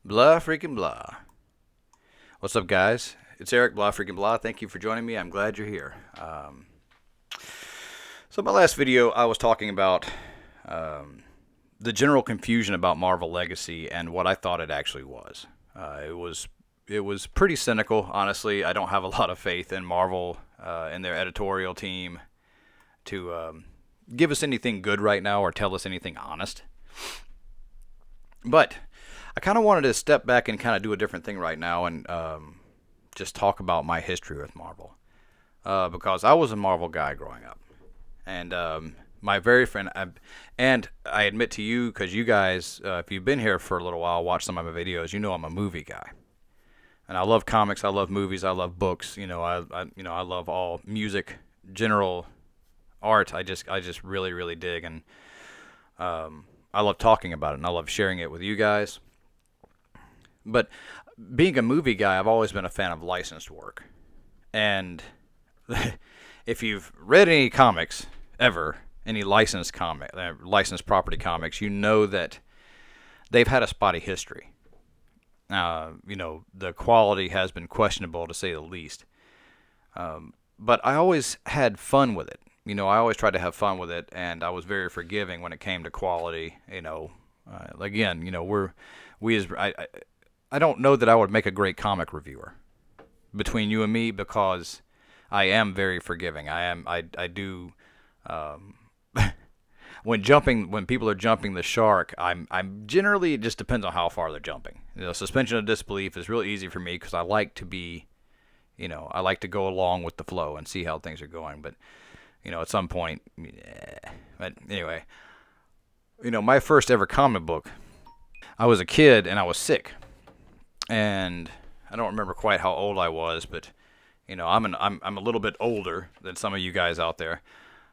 Blah freaking blah. What's up, guys? It's Eric, blah freaking blah. Thank you for joining me. I'm glad you're here. So, my last video, I was talking about the general confusion about Marvel Legacy and what I thought it actually was. It was pretty cynical, honestly. I don't have a lot of faith in Marvel and their editorial team to give us anything good right now or tell us anything honest. But I kind of wanted to step back and kind of do a different thing right now and just talk about my history with Marvel. Because I was a Marvel guy growing up. And my very friend, and I admit to you, because you guys, if you've been here for a little while, watch some of my videos, you know I'm a movie guy. And I love comics, I love movies, I love books. I love all music, general art. I just really, really dig, and I love talking about it, and I love sharing it with you guys. But being a movie guy, I've always been a fan of licensed work. And if you've read any comics ever, any licensed property comics, you know that they've had a spotty history. The quality has been questionable, to say the least. But I always had fun with it. I always tried to have fun with it, and I was very forgiving when it came to quality. Again, I don't know that I would make a great comic reviewer between you and me, because I am very forgiving. I do. When people are jumping the shark, I'm generally, it just depends on how far they're jumping. Suspension of disbelief is real easy for me because I like to be, I like to go along with the flow and see how things are going. But, at some point, but anyway, my first ever comic book, I was a kid and I was sick, and I don't remember quite how old I was, but I'm a little bit older than some of you guys out there,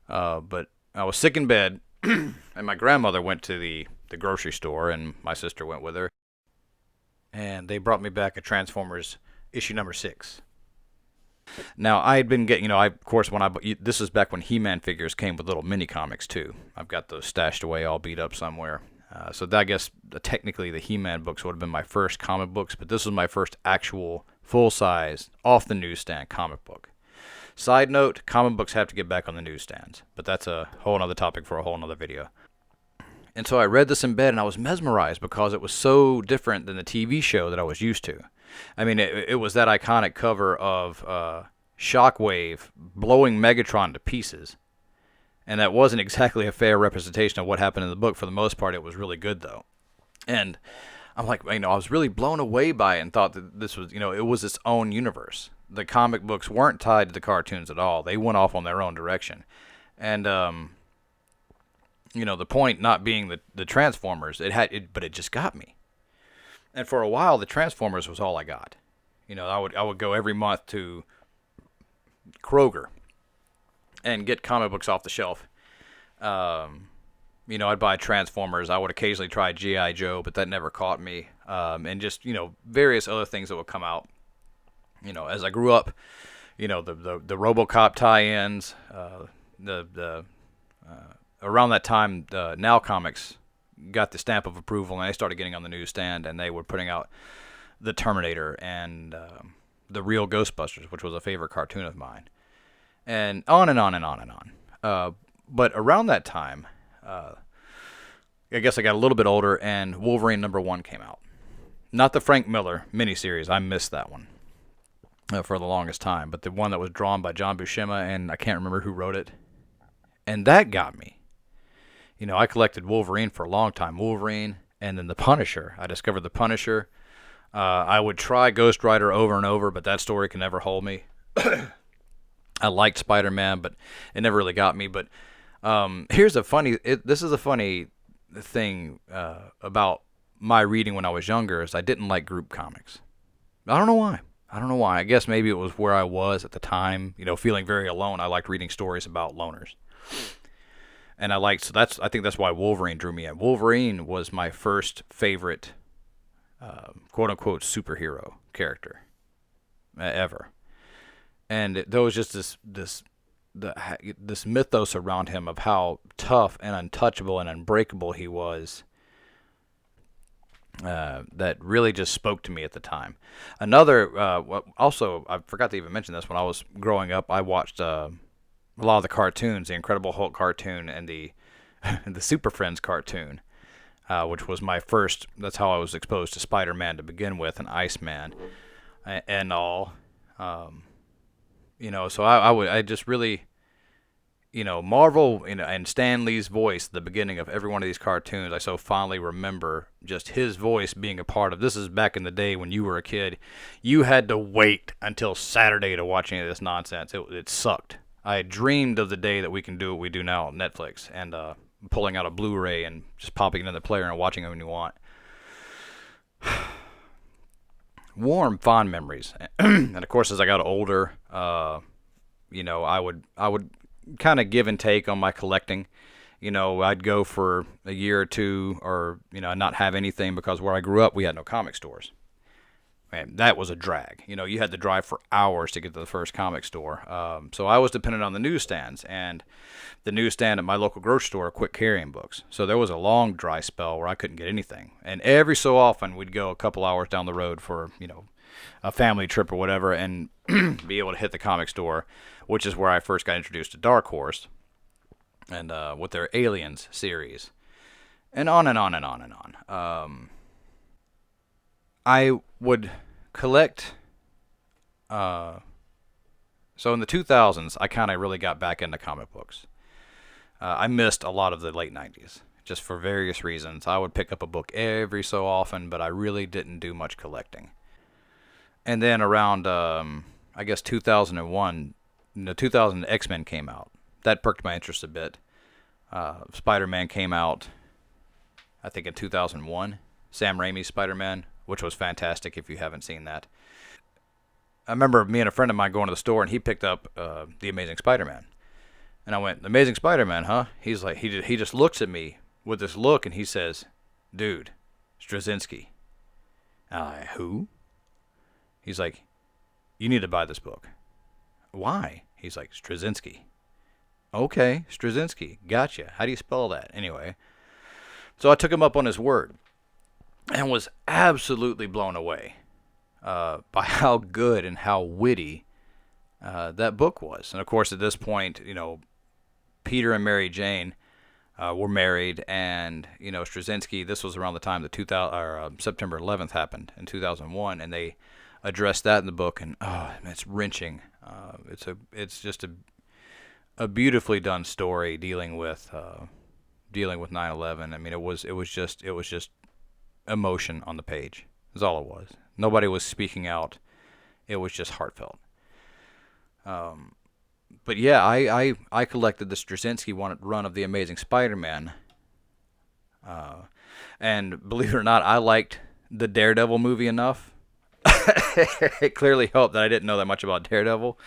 but I was sick in bed, and my grandmother went to the grocery store, and my sister went with her, and they brought me back a Transformers issue number 6. Now, I had been getting, of course, this is back when He-Man figures came with little mini comics too. I've got those stashed away, all beat up somewhere. So I guess technically the He-Man books would have been my first comic books, but this was my first actual full-size, off the newsstand comic book. Side note, comic books have to get back on the newsstands, but that's a whole other topic for a whole other video. And so I read this in bed, and I was mesmerized because it was so different than the TV show that I was used to. I mean, it was that iconic cover of Shockwave blowing Megatron to pieces. And that wasn't exactly a fair representation of what happened in the book. For the most part, it was really good, though. And I'm like, I was really blown away by it and thought that this was, it was its own universe. The comic books weren't tied to the cartoons at all. They went off on their own direction. And, the point not being the Transformers, but it just got me. And for a while, the Transformers was all I got. I would go every month to Kroger and get comic books off the shelf. I'd buy Transformers. I would occasionally try G.I. Joe, but that never caught me. And just, various other things that would come out. As I grew up, the RoboCop tie-ins, around that time, Now Comics got the stamp of approval, and they started getting on the newsstand, and they were putting out the Terminator and the Real Ghostbusters, which was a favorite cartoon of mine, and on and on and on and on. But around that time, I guess I got a little bit older, and Wolverine #1 came out. Not the Frank Miller miniseries. I missed that one for the longest time, but the one that was drawn by John Buscema, and I can't remember who wrote it. And that got me. I collected Wolverine for a long time. Wolverine, and then the Punisher. I discovered the Punisher. I would try Ghost Rider over and over, but that story can never hold me. I liked Spider-Man, but it never really got me. But this is a funny thing about my reading when I was younger, is I didn't like group comics. I don't know why. I guess maybe it was where I was at the time, feeling very alone. I liked reading stories about loners. And I think that's why Wolverine drew me in. Wolverine was my first favorite, quote unquote, superhero character ever. And there was just this mythos around him of how tough and untouchable and unbreakable he was. that really just spoke to me at the time. Another, also, I forgot to even mention this. When I was growing up, I watched a lot of the cartoons, the Incredible Hulk cartoon and the the Super Friends cartoon, which was my first. That's how I was exposed to Spider-Man to begin with, and Iceman, and all. Um, so I just really, Marvel, and Stan Lee's voice at the beginning of every one of these cartoons, I so fondly remember just his voice being a part of. This is back in the day when you were a kid. You had to wait until Saturday to watch any of this nonsense. It sucked. I dreamed of the day that we can do what we do now on Netflix and pulling out a Blu-ray and just popping it in the player and watching it when you want. Warm, fond memories. And of course, as I got older, I would kind of give and take on my collecting. I'd go for a year or two, or not have anything, because where I grew up, we had no comic stores. Man, that was a drag. You had to drive for hours to get to the first comic store. So I was dependent on the newsstands, and the newsstand at my local grocery store quit carrying books. So there was a long dry spell where I couldn't get anything. And every so often, we'd go a couple hours down the road for, a family trip or whatever, and be able to hit the comic store, which is where I first got introduced to Dark Horse, and with their Aliens series, and on and on and on and on. I would collect. So in the 2000s, I kind of really got back into comic books. I missed a lot of the late 90s, just for various reasons. I would pick up a book every so often, but I really didn't do much collecting. And then around, I guess 2001, the 2000 X-Men came out. That perked my interest a bit. Spider-Man came out, I think, in 2001. Sam Raimi's Spider-Man, which was fantastic if you haven't seen that. I remember me and a friend of mine going to the store, and he picked up The Amazing Spider-Man. And I went, Amazing Spider-Man, huh? He's like, he just looks at me with this look, and he says, dude, Straczynski. And I, who? He's like, you need to buy this book. Why? He's like, Straczynski. Okay, Straczynski. Gotcha. How do you spell that? Anyway. So I took him up on his word and was absolutely blown away by how good and how witty that book was. And of course, at this point, Peter and Mary Jane were married, and Straczynski. This was around the time that September 11th happened in 2001, and they addressed that in the book, and it's wrenching. It's just a beautifully done story dealing with 9/11. I mean, it was just emotion on the page. That's all it was. Nobody was speaking out. It was just heartfelt. But yeah, I collected the Straczynski run of The Amazing Spider-Man. And believe it or not, I liked the Daredevil movie enough. It clearly helped that I didn't know that much about Daredevil,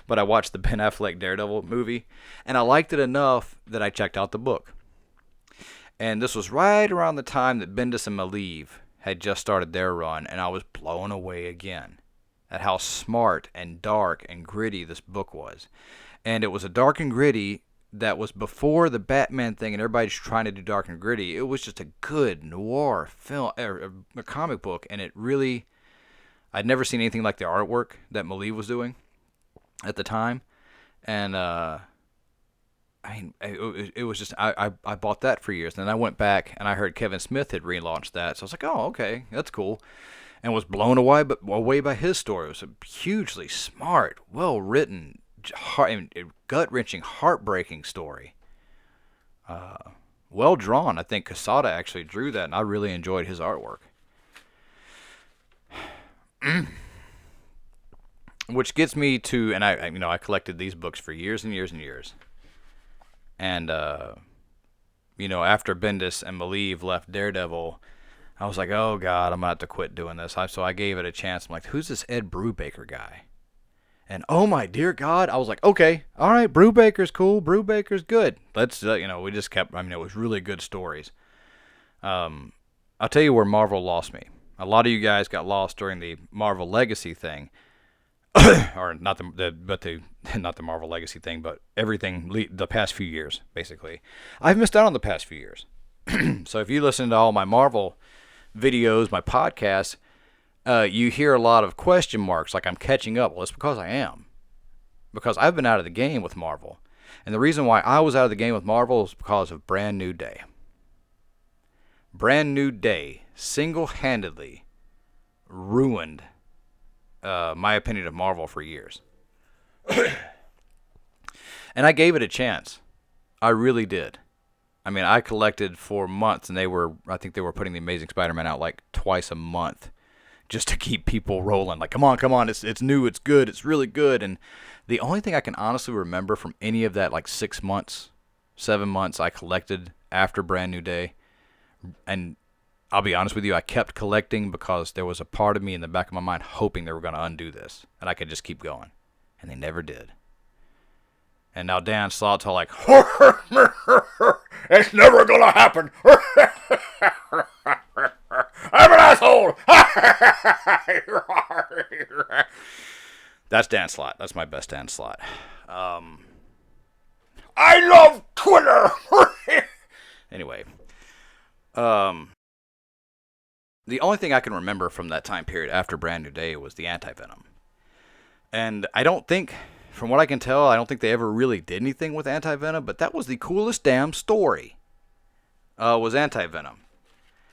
but I watched the Ben Affleck Daredevil movie, and I liked it enough that I checked out the book. And this was right around the time that Bendis and Malieve had just started their run, and I was blown away again at how smart and dark and gritty this book was. And it was a dark and gritty that was before the Batman thing, and everybody's trying to do dark and gritty. It was just a good noir film, a comic book, and it really, I'd never seen anything like the artwork that Malieve was doing at the time. And it was just, I bought that for years. And then I went back and I heard Kevin Smith had relaunched that. So I was like, oh, okay, that's cool. And was blown away by his story. It was a hugely smart, well-written, gut-wrenching, heartbreaking story. Well drawn. I think Quesada actually drew that, and I really enjoyed his artwork. Which gets me to, and I collected these books for years and years and years. And, after Bendis and Malieve left Daredevil, I was like, oh, God, I'm going to have to quit doing this. So I gave it a chance. I'm like, who's this Ed Brubaker guy? And, oh, my dear God, I was like, okay, all right, Brubaker's cool. Brubaker's good. Let's, we just kept, it was really good stories. I'll tell you where Marvel lost me. A lot of you guys got lost during the Marvel Legacy thing. Or not not the Marvel Legacy thing, but everything the past few years, basically. I've missed out on the past few years. So if you listen to all my Marvel videos, my podcasts, you hear a lot of question marks, like I'm catching up. Well, it's because I am. Because I've been out of the game with Marvel. And the reason why I was out of the game with Marvel is because of Brand New Day. Brand New Day single-handedly ruined my opinion of Marvel for years. And I gave it a chance. I really did. I mean, I collected for months, and I think they were putting the Amazing Spider-Man out like twice a month just to keep people rolling. Like, come on, it's new, it's good, it's really good. And the only thing I can honestly remember from any of that, like 6 months, 7 months I collected after Brand New Day, and I'll be honest with you, I kept collecting because there was a part of me in the back of my mind hoping they were going to undo this, and I could just keep going. And they never did. And now Dan Slott's all like, it's never going to happen. I'm an asshole. That's Dan Slott. That's my best Dan Slott. I love Twitter. Anyway. The only thing I can remember from that time period after Brand New Day was the Anti-Venom. And I don't think, from what I can tell, I don't think they ever really did anything with Anti-Venom, but that was the coolest damn story, was Anti-Venom.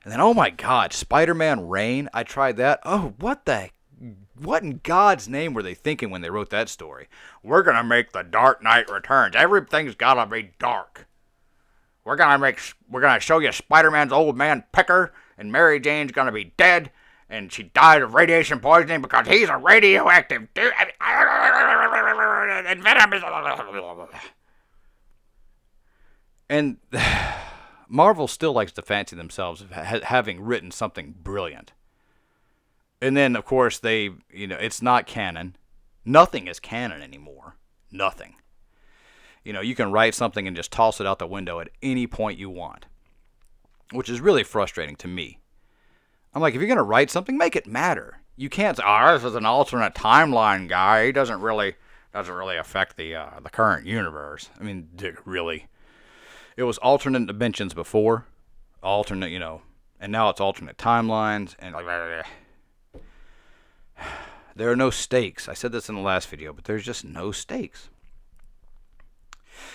And then, oh my God, Spider-Man Reign, I tried that. Oh, what in God's name were they thinking when they wrote that story? We're going to make the Dark Knight Returns. Everything's got to be dark. We're going to show you Spider-Man's old man Picker, and Mary Jane's going to be dead, and she died of radiation poisoning because he's a radioactive dude. And Venom is... And Marvel still likes to fancy themselves as having written something brilliant. And then, of course, it's not canon. Nothing is canon anymore. Nothing. You can write something and just toss it out the window at any point you want, which is really frustrating to me. I'm like, if you're going to write something, make it matter. You can't say, this is an alternate timeline guy. He doesn't really affect the current universe. I mean, really. It was alternate dimensions before, alternate, and now it's alternate timelines, and like, there are no stakes. I said this in the last video, but there's just no stakes.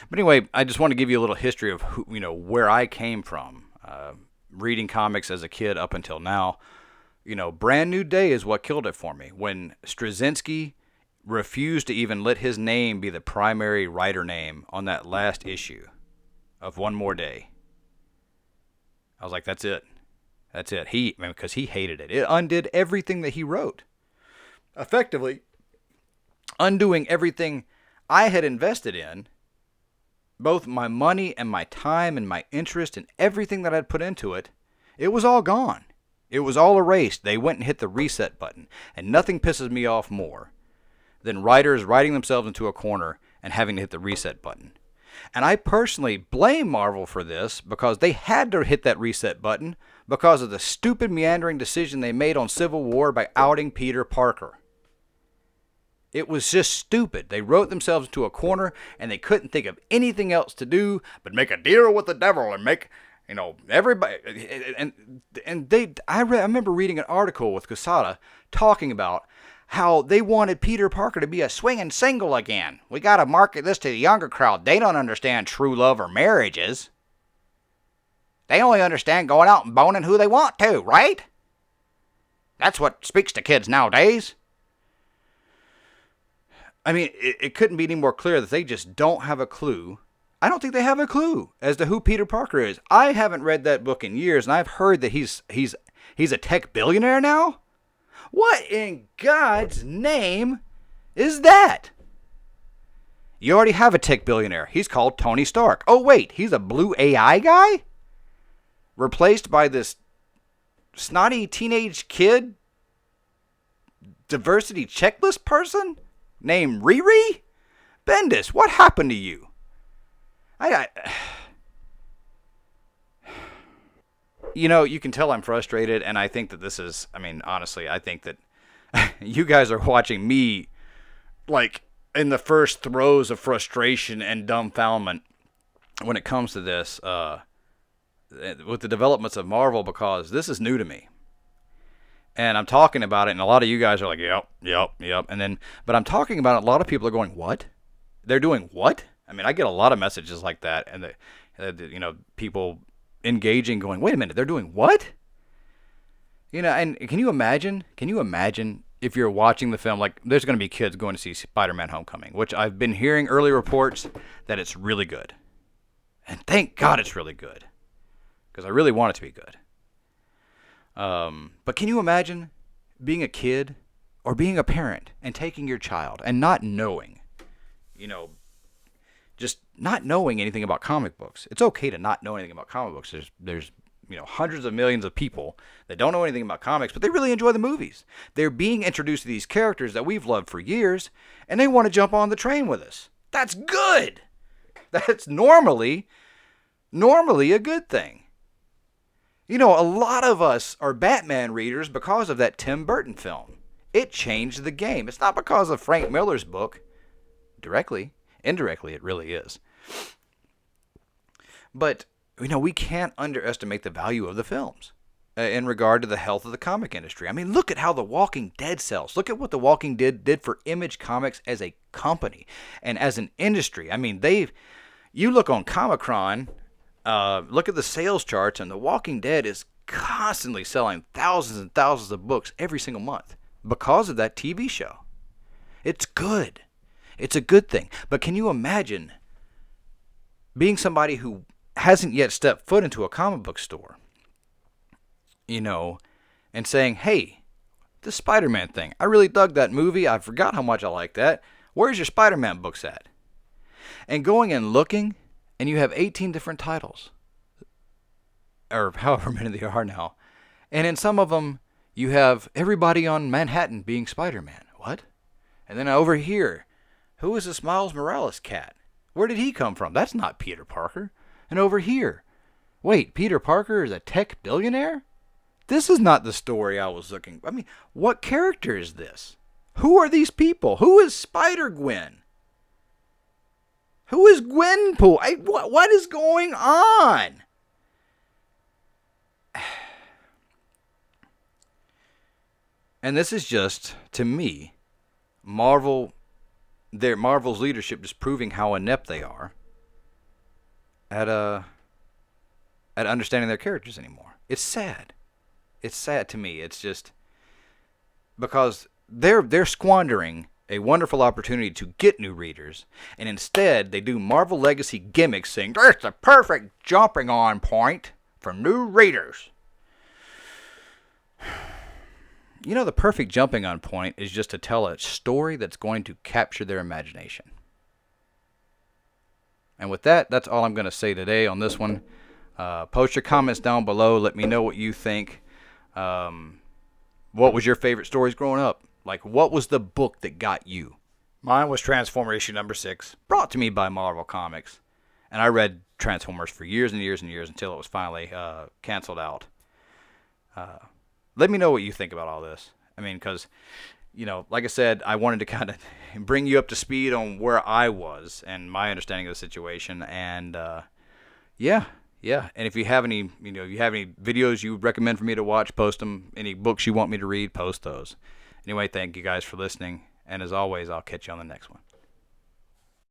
But anyway, I just want to give you a little history of where I came from, reading comics as a kid up until now. Brand New Day is what killed it for me. When Straczynski refused to even let his name be the primary writer name on that last issue of One More Day, I was like, that's it. That's it. Because he hated it. It undid everything that he wrote. Effectively, undoing everything I had invested in, both my money and my time and my interest and everything that I'd put into it. It was all gone. It was all erased. They went and hit the reset button. And nothing pisses me off more than writers writing themselves into a corner and having to hit the reset button. And I personally blame Marvel for this because they had to hit that reset button because of the stupid meandering decision they made on Civil War by outing Peter Parker. It was just stupid. They wrote themselves into a corner, and they couldn't think of anything else to do but make a deal with the devil and make, everybody. I remember reading an article with Quesada talking about how they wanted Peter Parker to be a swinging single again. We got to market this to the younger crowd. They don't understand true love or marriages. They only understand going out and boning who they want to, right? That's what speaks to kids nowadays. I mean, it couldn't be any more clear that they just don't have a clue. I don't think they have a clue as to who Peter Parker is. I haven't read that book in years, and I've heard that he's a tech billionaire now. What in God's name is that? You already have a tech billionaire. He's called Tony Stark. Oh, wait, he's a blue AI guy? Replaced by this snotty teenage kid diversity checklist person named Riri? Bendis, what happened to you? You can tell I'm frustrated, and I think that this is, honestly, I think that you guys are watching me, like, in the first throes of frustration and dumbfoundment when it comes to this, with the developments of Marvel, because this is new to me. And I'm talking about it, and a lot of you guys are like, yep, yep, yep. But I'm talking about it, a lot of people are going, what? They're doing what? I mean, I get a lot of messages like that, and people engaging, going, wait a minute, they're doing what? And can you imagine? Can you imagine if you're watching the film? Like, there's going to be kids going to see Spider-Man: Homecoming, which I've been hearing early reports that it's really good, and thank God it's really good, because I really want it to be good. But can you imagine being a kid or being a parent and taking your child and not knowing, just not knowing anything about comic books? It's okay to not know anything about comic books. There's hundreds of millions of people that don't know anything about comics, but they really enjoy the movies. They're being introduced to these characters that we've loved for years, and they want to jump on the train with us. That's good. That's normally a good thing. A lot of us are Batman readers because of that Tim Burton film. It changed the game. It's not because of Frank Miller's book. Directly, indirectly, it really is. But, we can't underestimate the value of the films in regard to the health of the comic industry. I mean, look at how The Walking Dead sells. Look at what The Walking Dead did for Image Comics as a company and as an industry. I mean, you look on Comic-Con, look at the sales charts, and The Walking Dead is constantly selling thousands and thousands of books every single month because of that TV show. It's good. It's a good thing. But can you imagine being somebody who hasn't yet stepped foot into a comic book store, and saying, hey, this Spider-Man thing, I really dug that movie. I forgot how much I like that. Where's your Spider-Man books at? And going and looking, and you have 18 different titles, or however many there are now. And in some of them, you have everybody on Manhattan being Spider-Man. What? And then over here, who is this Miles Morales cat? Where did he come from? That's not Peter Parker. And over here, wait, Peter Parker is a tech billionaire? This is not the story I was looking for. I mean, what character is this? Who are these people? Who is Spider-Gwen? Who is Gwenpool? What is going on? And this is just, to me, Marvel's leadership just proving how inept they are at understanding their characters anymore. It's sad. It's sad to me. It's just because they're squandering a wonderful opportunity to get new readers, and instead they do Marvel Legacy gimmicks saying, that's the perfect jumping on point for new readers. The perfect jumping on point is just to tell a story that's going to capture their imagination. And with that, that's all I'm going to say today on this one. Post your comments down below. Let me know what you think. What was your favorite stories growing up? Like, what was the book that got you? Mine was Transformer issue number 6, brought to me by Marvel Comics. And I read Transformers for years and years and years until it was finally canceled out. Let me know what you think about all this. I mean, because, like I said, I wanted to kind of bring you up to speed on where I was and my understanding of the situation. And, yeah. And if you have any, videos you would recommend for me to watch, post them. Any books you want me to read, post those. Anyway, thank you guys for listening. And as always, I'll catch you on the next one.